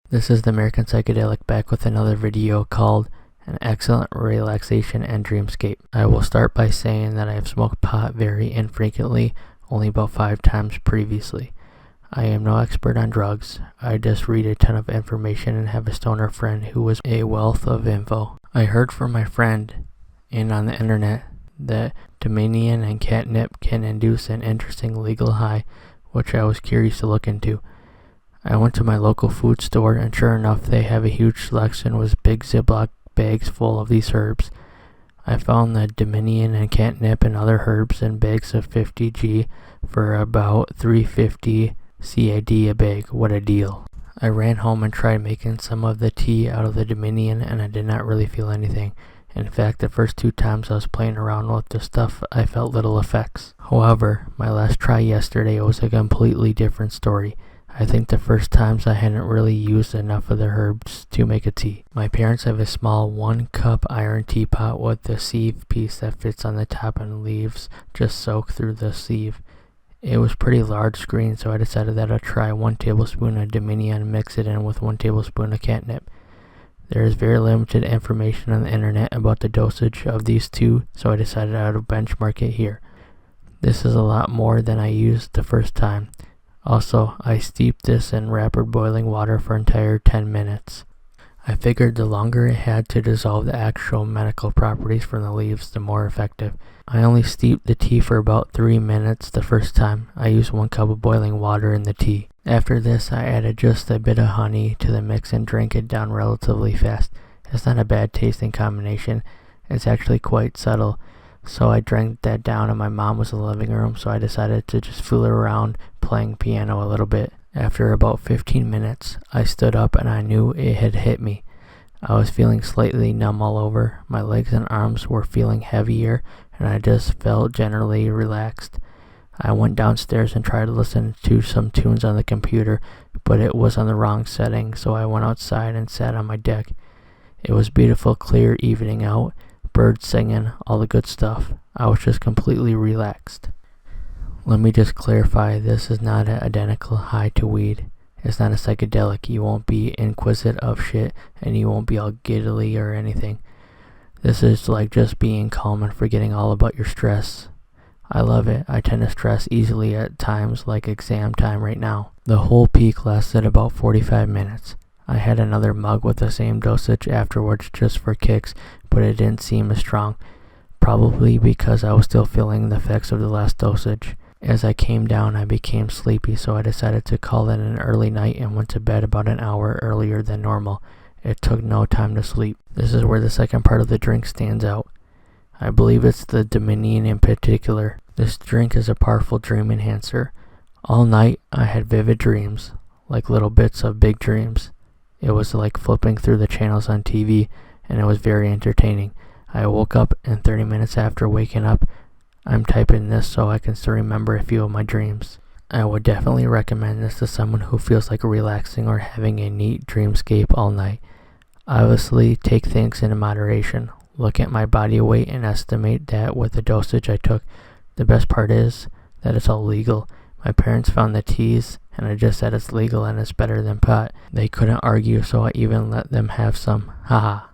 This is the American Psychedelic back with another video called An Excellent Relaxation and Dreamscape. I will start by saying that I have smoked pot very infrequently, only about 5 times previously. I am no expert on drugs. I just read a ton of information and have a stoner friend who is a wealth of info. I heard from my friend and on the internet that Dominion and Catnip can induce an interesting legal high, which I was curious to look into. I went to my local food store and sure enough they have a huge selection with big Ziploc bags full of these herbs. I found the Dominion and Catnip and other herbs in bags of 50g for about $3.50 CAD a bag. What a deal. I ran home and tried making some of the tea out of the Dominion and I did not really feel anything. In fact, the first 2 times I was playing around with the stuff, I felt little effects. However, my last try yesterday was a completely different story. I think the first times I hadn't really used enough of the herbs to make a tea. My parents have a small 1-cup iron teapot with the sieve piece that fits on the top and leaves just soak through the sieve. It was pretty large screen, so I decided that I'd try 1 tablespoon of Dominion and mix it in with 1 tablespoon of catnip. There is very limited information on the internet about the dosage of these two, so I decided I would benchmark it here. This is a lot more than I used the first time. Also, I steeped this in rapid boiling water for an entire 10 minutes. I figured the longer it had to dissolve the actual medical properties from the leaves, the more effective. I only steeped the tea for about 3 minutes the first time. I used 1 cup of boiling water in the tea. After this, I added just a bit of honey to the mix and drank it down relatively fast. It's not a bad tasting combination. It's actually quite subtle. So I drank that down and my mom was in the living room, so I decided to just fool around playing piano a little bit. After about 15 minutes, I stood up and I knew it had hit me. I was feeling slightly numb all over. My legs and arms were feeling heavier and I just felt generally relaxed. I went downstairs and tried to listen to some tunes on the computer, but it was on the wrong setting, so I went outside and sat on my deck. It was beautiful, clear evening out. Birds singing, all the good stuff. I was just completely relaxed. Let me just clarify, this is not an identical high to weed. It's not a psychedelic. You won't be inquisitive of shit and you won't be all giddily or anything. This is like just being calm and forgetting all about your stress. I love it. I tend to stress easily at times like exam time right now. The whole peak lasted about 45 minutes. I had another mug with the same dosage afterwards just for kicks, but it didn't seem as strong, probably because I was still feeling the effects of the last dosage. As I came down, I became sleepy, so I decided to call it an early night and went to bed about an hour earlier than normal. It took no time to sleep. This is where the second part of the drink stands out. I believe it's the Dominion in particular. This drink is a powerful dream enhancer. All night, I had vivid dreams, like little bits of big dreams. It was like flipping through the channels on TV, and it was very entertaining. I woke up, and 30 minutes after waking up, I'm typing this so I can still remember a few of my dreams. I would definitely recommend this to someone who feels like relaxing or having a neat dreamscape all night. Obviously, take things in moderation. Look at my body weight and estimate that with the dosage I took. The best part is that it's all legal. My parents found the teas, and I just said it's legal and it's better than pot. They couldn't argue, so I even let them have some. Haha.